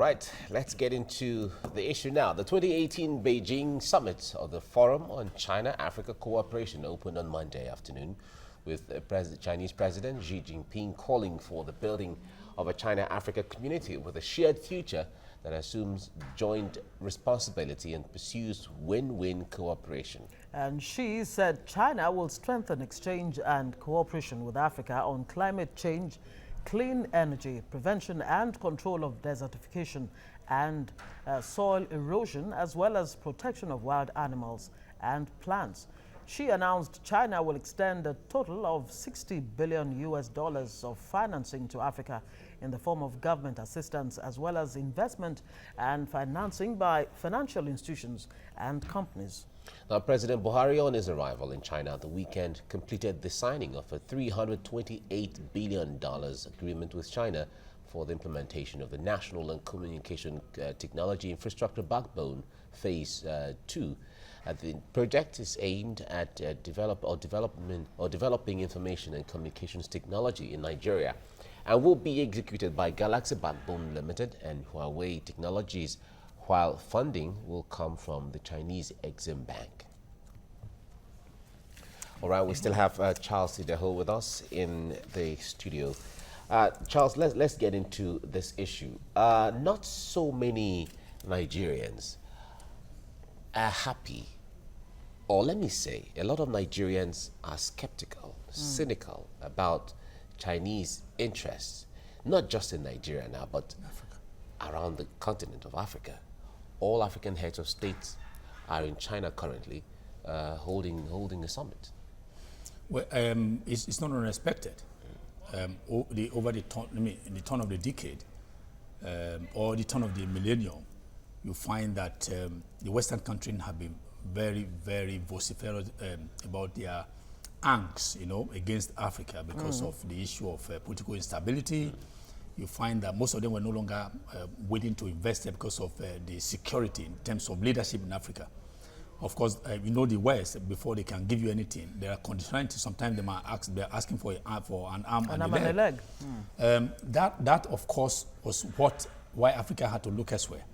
right, let's get into the issue now. The 2018 Beijing Summit of the Forum on China-Africa Cooperation opened on Monday afternoon with Chinese President Xi Jinping calling for the building of a China-Africa community with a shared future that assumes joint responsibility and pursues win-win cooperation. And Xi said China will strengthen exchange and cooperation with Africa on climate change, clean energy, prevention and control of desertification and soil erosion, as well as protection of wild animals and plants. Xi announced China will extend a total of $60 billion of financing to Africa in the form of government assistance, as well as investment and financing by financial institutions and companies. Now, President Buhari, on his arrival in China the weekend, completed the signing of a $328 billion agreement with China for the implementation of the National and Communication Technology Infrastructure Backbone Phase 2. The project is aimed at developing information and communications technology in Nigeria and will be executed by Galaxy Backbone Limited and Huawei Technologies, while funding will come from the Chinese Exim Bank. All right, we still have Charles Sideho with us in the studio. Charles, let's get into this issue. Not so many Nigerians are happy, or let me say, a lot of Nigerians are skeptical, cynical about Chinese interests, not just in Nigeria now, but around the continent of Africa. All African heads of states are in China currently, holding a summit. Well, it's not unexpected. Over the turn of the decade, or the turn of the millennium, you find that the Western countries have been very, very vociferous about their angst, against Africa because of the issue of political instability. You find that most of them were no longer willing to invest there because of the security in terms of leadership in Africa. Of course, the West, before they can give you anything, there are conditionalities. Sometimes they're asking for an arm and a leg. That, of course, was why Africa had to look elsewhere.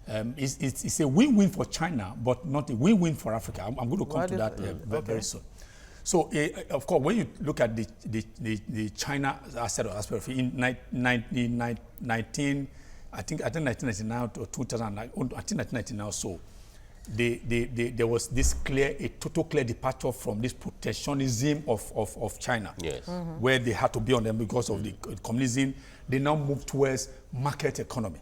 It's a win-win for China, but not a win-win for Africa. I'm going to come to that very soon. So, of course, when you look at the China aspect in 1999 to 2009, I think 1999 or so, there was this total clear departure from this protectionism of China, yes, where they had to be on them because of the communism. They now moved towards market economy,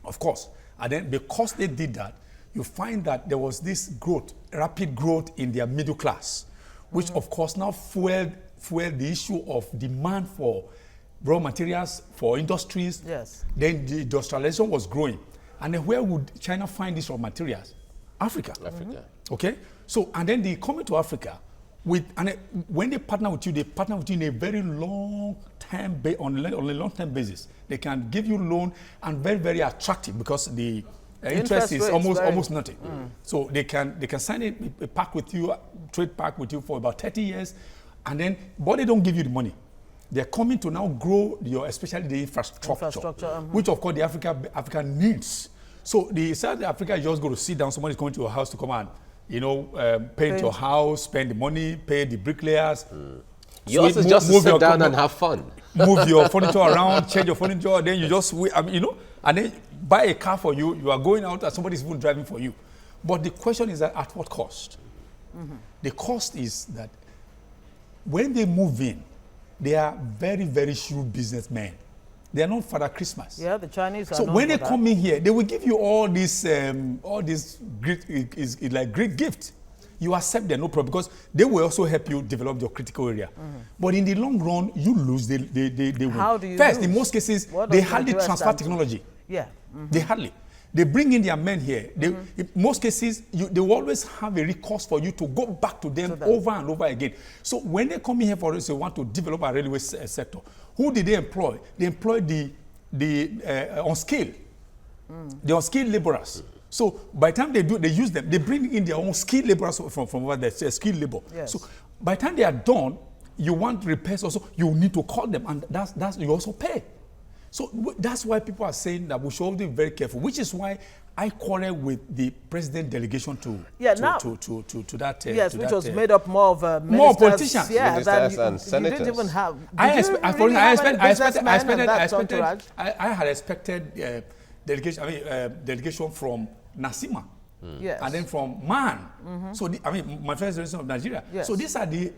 of course. And then because they did that, you find that there was this rapid growth in their middle class, which of course now fueled the issue of demand for raw materials for industries. Yes. Then the industrialization was growing. And then where would China find these raw materials? Africa. Okay? So, and then they come into Africa when they partner with you in a very long-term, on a long-term basis. They can give you loan and very, very attractive because the interest is almost nothing. So they can sign a pact with you, trade pact with you for about 30 years, and then, but they don't give you the money. They're coming to now grow especially the infrastructure. Which of course the Africa needs. So the South Africa is just going to sit down, somebody's coming to your house to come and, paint your house, spend the money, pay the bricklayers. You also just sit down and have fun. Move your furniture around, change your furniture, then you just, and then buy a car for you. You are going out and somebody's even driving for you. But the question is that at what cost? The cost is that when they move in, they are very, very shrewd businessmen. They are not Father Christmas. Yeah, the Chinese are. So when they come in here, they will give you all this great gift. You accept them, no problem, because they will also help you develop your critical area. But in the long run, you lose, they win. How do you First, lose? In most cases, they hardly transfer technology. Yeah. They hardly. They bring in their men here. In most cases, they will always have a recourse for you to go back to them over and over again. So when they come in here for us, they want to develop a railway sector. Who did they employ? They employ the unskilled, the unskilled laborers. So by the time they use them, they bring in their own skilled laborers from over there, skilled labor. Yes. So by the time they are done, you want repairs also, you need to call them, and that's you also pay. So that's why people are saying that we should be very careful, which is why I quarrel with the president delegation to that. Yes, which was made up more of ministers. More politicians. Yeah, ministers and senators. You didn't even have. I had expected delegation from Nasima. Yes. And then from Man. So, my first generation of Nigeria. Yes. So, these are the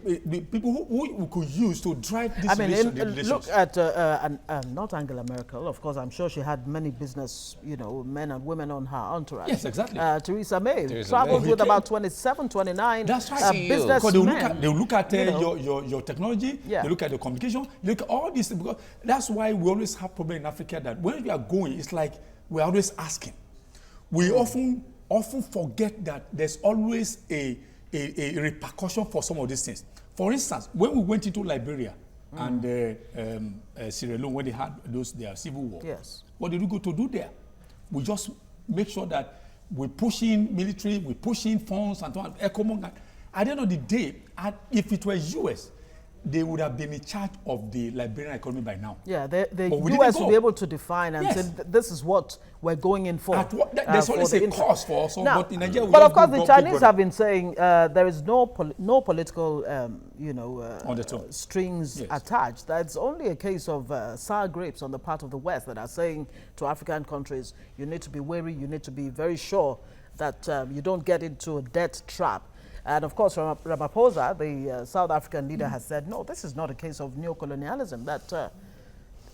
people who we could use to drive this relations. Look at not Angela Merkel. Of course, I'm sure she had many business, men and women on her entourage. Yes, exactly. Theresa May traveled with about 27, 29 That's right. businessmen. Because they look at your technology, yeah. They look at the communication, they look at all these things. Because that's why we always have problem in Africa that when we are going, it's like we're always asking. We often forget that there's always a repercussion for some of these things. For instance, when we went into Liberia and Sierra Leone, when they had their civil war, yes. What did we go to do there? We just make sure that we push in military, we push in funds and so on. At the end of the day, if it were US, they would have been in charge of the Liberian economy by now. Yeah, the US will be able to define and say this is what we're going in for. There's always a cost for us, but in Nigeria, but of course, the Chinese have been saying there is no political, strings attached. That's only a case of sour grapes on the part of the West that are saying to African countries, you need to be wary, you need to be very sure that you don't get into a debt trap. And of course, Ramaphosa, the South African leader, has said, no, this is not a case of neocolonialism, that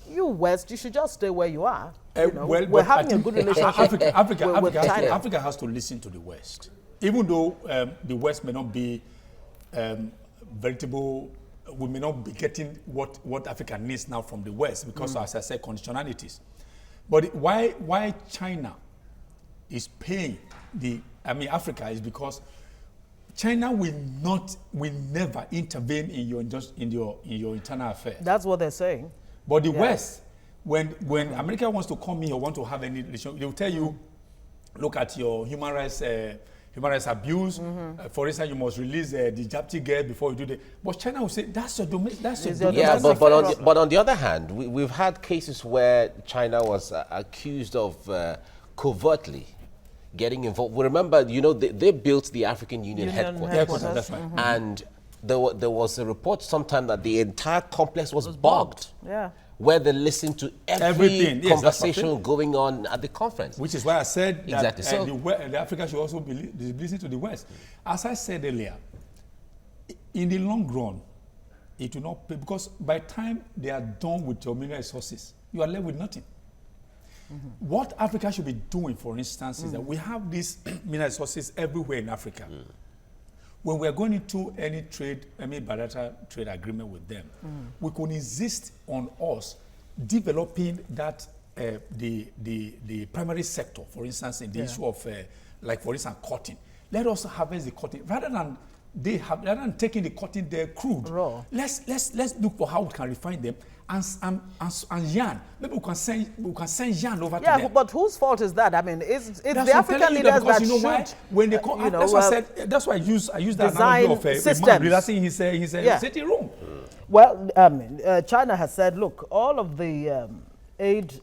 you West, you should just stay where you are. We're having a good relationship with China. Africa has to listen to the West. Even though the West may not be veritable, we may not be getting what Africa needs now from the West because, as I said, conditionalities. But why China is paying Africa is because China will never intervene in your internal affairs. That's what they're saying. But the West, when America wants to come in or want to have any relation, they will tell you, look at your human rights abuse. For instance, you must release the Japti girl before you do that. But China will say that's your domestic. Yeah, but on the other hand, we've had cases where China was accused of covertly getting involved. We remember, they built the African Union headquarters. That's right. And there was a report sometime that the entire complex was bogged. Yeah. Where they listened to every conversation going on at the conference. Which is why I said that exactly. the Africa should also be listening to the West. As I said earlier, in the long run, it will not pay, because by the time they are done with your mineral resources, you are left with nothing. What Africa should be doing, for instance, is that we have these mineral resources everywhere in Africa. When we are going into any bilateral trade agreement with them, we could insist on us developing that the primary sector, for instance, in the issue of, for instance, cotton. Let us harvest the cotton rather than taking the cotton there crude. Raw. Let's look for how we can refine them and yarn. Maybe we can send yarn over to them. Yeah, but whose fault is that? I mean, it's the African leaders that should. Why? When they come, that's what I said. That's why I use that analogy of a man relaxing his sitting room. Well, China has said, look, all of the aid.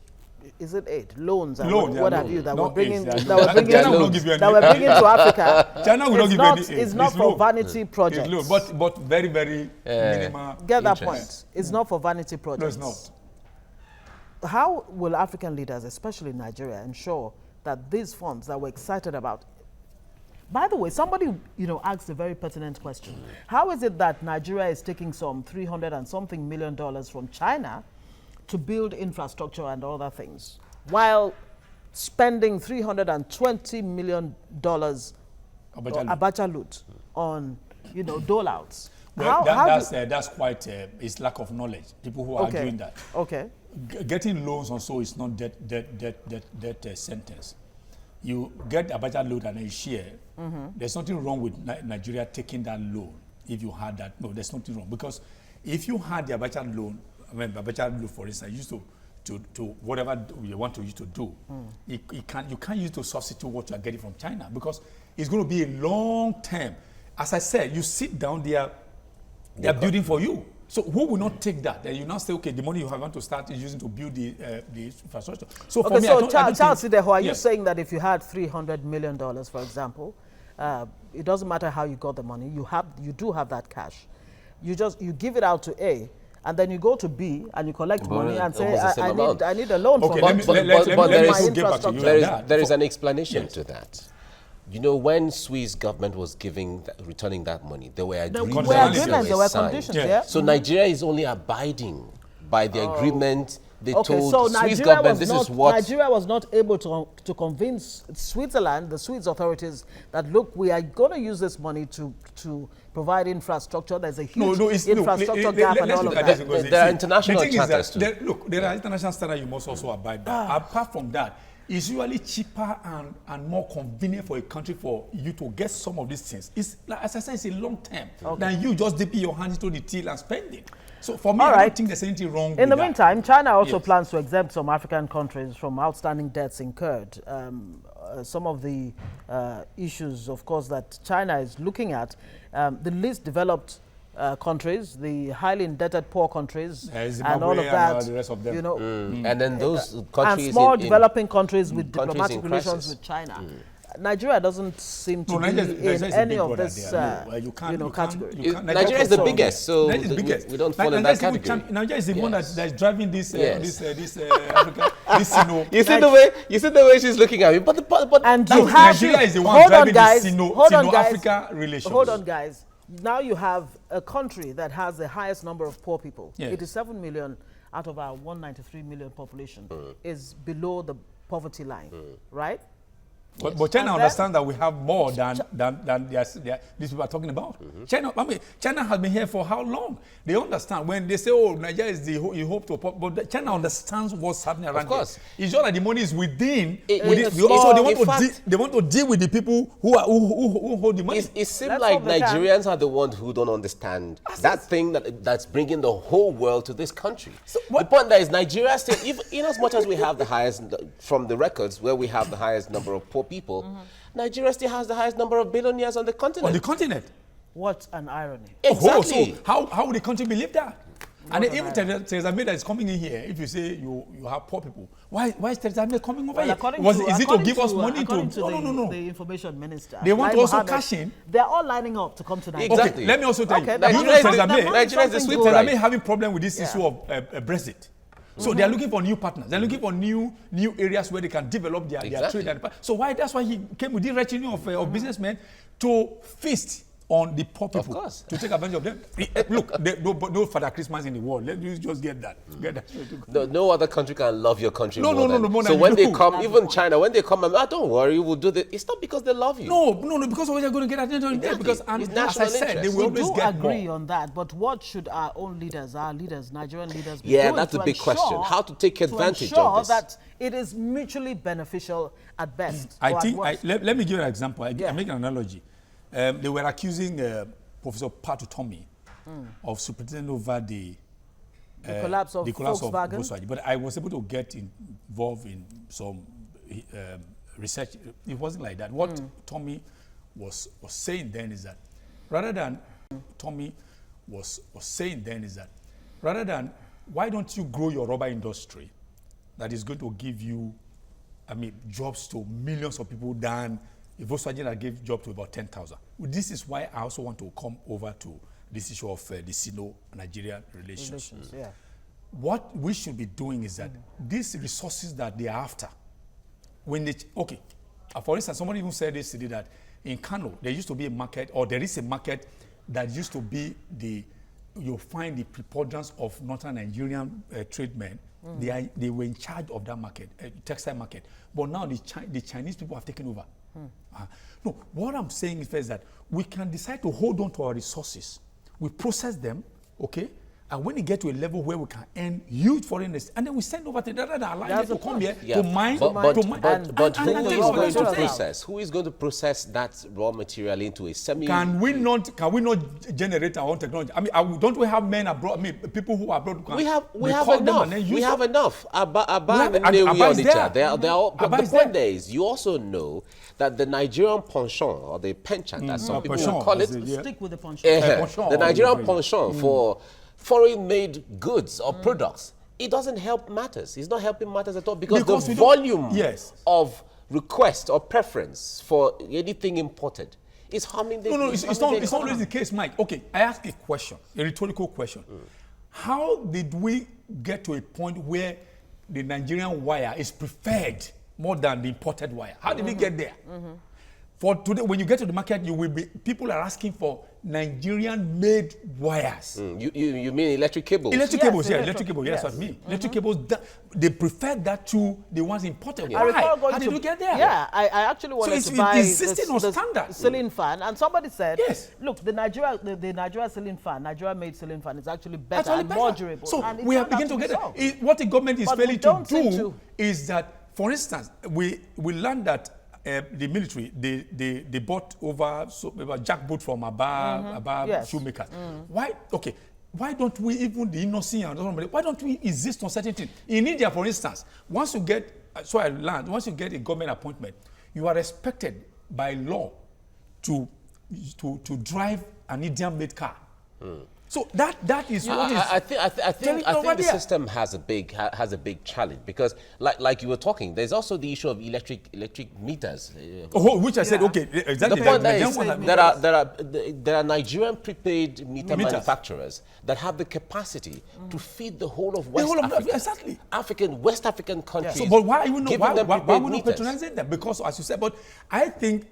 Is it aid? Loans and what have you that we're bringing to Africa. China will not give any aid. It's not for vanity projects. It's low, but very, very minimal. Get that point. It's not for vanity projects. No, it's not. How will African leaders, especially Nigeria, ensure that these funds that we're excited about? By the way, somebody asked a very pertinent question. How is it that Nigeria is taking some $300 and something million from China to build infrastructure and other things, while spending $320 million Abacha loot on, dole-outs? Well, that's quite it's lack of knowledge. People who are doing that. Okay. Getting loans also is not that sentence. You get Abacha loan and a share. There's nothing wrong with Nigeria taking that loan. If you had that, no, there's nothing wrong, because if you had the Abacha loan, Abacha loan, for instance, used to whatever you want to use to do, you can't use to substitute what you are getting from China, because it's going to be a long term. As I said, you sit down, they are building for you. So who will not take that? Then you now say, okay, the money you have want to start using to build the infrastructure. So for Okay, me, so I don't Charles think, Sideho, are you yes. saying that if you had $300 million, for example, it doesn't matter how you got the money, you do have that cash. You give it out to A, and then you go to B and you collect money and say, I need a loan Okay, for let me my get back to you. infrastructure. There is an explanation to that. You know, when Swiss government was returning that money, there were agreements. There were conditions, yeah. So Nigeria is only abiding by the agreement. They told so Swiss government this is what... Nigeria was not able to convince Switzerland, the Swiss authorities, that look, we are going to use this money to provide infrastructure. There's a huge infrastructure gap and all of that. There are international charters too. There are international standards you must also abide by. Apart from that, it's usually cheaper and more convenient for a country for you to get some of these things. It's, like, as I said, it's a long term than you just dipping your hands into the till and spending. So for me, I don't think there's anything wrong with that. In the meantime, China also plans to exempt some African countries from outstanding debts incurred. Some of the issues, of course, that China is looking at, the least developed countries, the highly indebted poor countries, and all of that, the rest of them. you know, and then those countries and small developing countries with countries diplomatic relations with China. Nigeria doesn't seem to be in any of this category. Nigeria is the biggest, so we don't fall in that category. Nigeria is the one that's driving this Africa. You see the way she's looking at me. But Nigeria is the one driving this Sino-Africa relations. Hold on, guys. Now you have a country that has the highest number of poor people. 87 million out of our 193 million population is below the poverty line, right? But China understands that we have more than these people are talking about. China has been here for how long? They understand when they say, "Oh, Nigeria is you hope to," but China understands what's happening around. Of course, it's just that the money is within. Also, they want to deal with the people who hold the money. It seems like Nigerians are the ones who don't understand that thing that's bringing the whole world to this country. So the point there is Nigeria still, in as much as we have the highest from the records where we have the highest number of poor people, Nigeria still has the highest number of billionaires on the continent. On the continent? What an irony. Exactly. So how would the country believe that? And then even Theresa May that is coming in here, if you say you have poor people, why is Theresa May coming over here? Is it to give us money to... No. The information minister. They want to also cash in. They're all lining up to come to Nigeria. Exactly. Okay, let me also tell you. Nigeria is the sweet Theresa May having problem with this issue of Brexit. So they are looking for new partners. They're looking for new areas where they can develop their trade. So that's why he came with this retinue of businessmen to feast on the poor people, of course, to take advantage of them. Look, no Father Christmas in the world. Let me just get that. No other country can love your country more than. No. So when they come, even China, when they come, don't worry, we'll do this. It's not because they love you. No, because they're going to get at the end of the day. Because as I said, they will always get more. We do agree on that, but what should our own leaders, Nigerian leaders, be doing? That's a big question. How to take advantage of this? That it is mutually beneficial at best. I think. Let me give you an example. I make an analogy. They were accusing Professor Patu Tommy of superintending over the collapse of Volkswagen. But I was able to get involved in some research. It wasn't like that. What Tommy was saying then is that rather than why don't you grow your rubber industry that is going to give you jobs to millions of people than Volkswagen that gave job to about 10,000. This is why I also want to come over to this issue of the Sino-Nigerian relations. What we should be doing is that these resources that they are after, when they, for instance, somebody even said yesterday that in Kano, there used to be a market, or there is a market that used to be you'll find the preponderance of northern Nigerian tradesmen. They were in charge of that market, textile market. But now the Chinese people have taken over. No, what I'm saying is first that we can decide to hold on to our resources. We process them, and when we get to a level where we can earn huge foreign investment, and then we send over to the other alliance to come here to mine. But who is going to process? Who is going to process that raw material into a semi? Can we not generate our own technology? Don't we have men abroad? People who are abroad. We have enough. We have enough. The point there is, you also know that the Nigerian penchant or the penchant, as some people call it, stick with the penchant. The Nigerian penchant for foreign-made goods or products, it doesn't help matters. It's not helping matters at all because the we volume yes. of request or preference for anything imported is harming the No, it's not always the case, Mike. Okay, I ask a question, a rhetorical question. How did we get to a point where the Nigerian wire is preferred more than the imported wire? How did we get there? For today, when you get to the market, people are asking for Nigerian-made wires. You mean electric cables? Electric cables, yeah, electric cables, yes. That's what I mean. Electric cables, they prefer that to the ones imported. Yeah. Why? How did you get there? Yeah, I actually wanted to buy the ceiling fan, and somebody said, yes. look, the Nigeria ceiling fan, Nigeria-made ceiling fan is actually better and more durable. So and we have begun to get it. What the government is failing to do is that, for instance, we learned that the military, they bought over jackboot from Aba shoemakers. Why? Okay. Why don't we, even the innocent and why don't we insist on certain things? In India, for instance, once you get, once you get a government appointment, you are expected by law to drive an Indian-made car. So that is what is. I think the system has a big challenge because, like you were talking, there's also the issue of electric meters. Which I said, okay, exactly. The point is, there are Nigerian prepaid meter manufacturers that have the capacity to feed the whole of West African countries. So, but why we not patronizing them? Because, as you said, but I think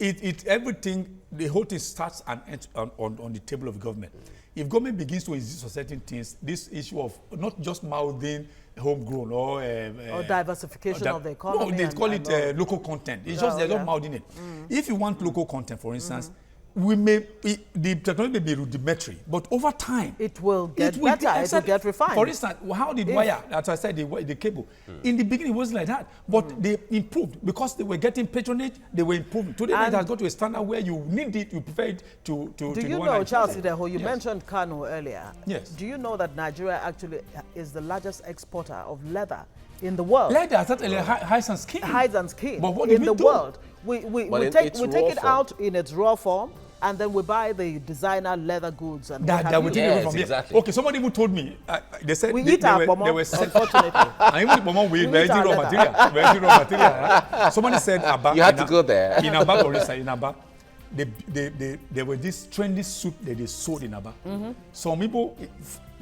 everything, the whole thing starts and ends on the table of government. If government begins to insist on certain things, this issue of not just mouthing homegrown or diversification of the economy. No, they call it local content. It's just they're not mouthing it. If you want local content, for instance, the technology may be rudimentary, but over time it will get better. It will get refined. For instance, how did wire? As I said, the cable. In the beginning, it wasn't like that, but they improved because they were getting patronage. They were improving. Today, it has got to a standard where you need it, you prefer it to. Do you know, Charles Ideho? You mentioned Kano earlier. Yes. Do you know that Nigeria actually is the largest exporter of leather in the world? Leather, certainly hides and skin. Hides and skin. But what did we do? World. We take it out in its raw form. And then we buy the designer leather goods and that we take from exactly. Okay, somebody even told me. They said we eat our pomo, unfortunately. And even the pomo, we eat raw material. We eat raw material. Right? Somebody said Aba. You had to go there. In Aba, for instance, in Aba, there were this trendy suit that they sold in Aba. Some people,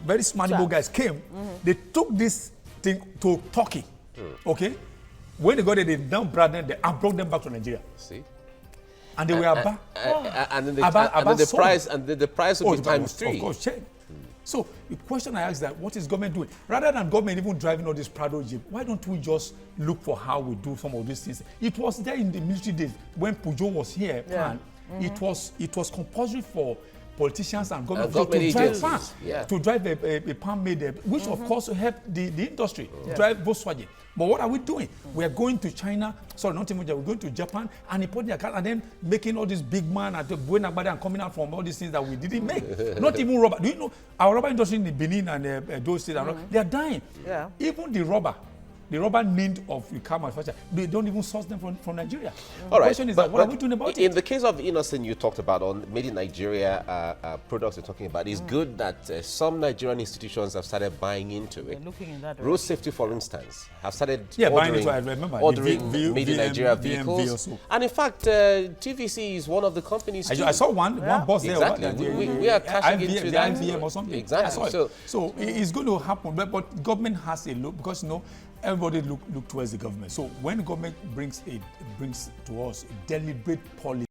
very smart people guys came. They took this thing to Turkey. Okay, when they got it, they now brought them. They brought them back to Nigeria. See. And they were Aba. And then the price will be times 3. Of course, change. So the question I ask is that what is government doing? Rather than government even driving all this Prado jeep, why don't we just look for how we do some of these things? It was there in the military days when Pujo was here. Yeah. It was compulsory for politicians and government to drive fast, to drive a palm made, which of course helped the industry drive Volkswagen. But what are we doing? We are going to China, sorry, not even, we're going to Japan and importing their cars and then making all this big man and coming out from all these things that we didn't make. Not even rubber. Do you know our rubber industry in Benin and those states, they are dying. Yeah. Even the rubber need of the car manufacturer, they don't even source them from Nigeria. All right. The question is, what are we doing about it? In the case of Innocent, you talked about on made in Nigeria products you're talking about. It's good that some Nigerian institutions have started buying into it. They're looking in that Road safety, for instance, have started ordering made in Nigeria vehicles. And in fact, TVC is one of the companies. I saw one boss there. Exactly. We are cashing into that. IBM or something. Exactly. So it's going to happen, but government has a look because everybody look towards the government. So when the government brings to us a deliberate policy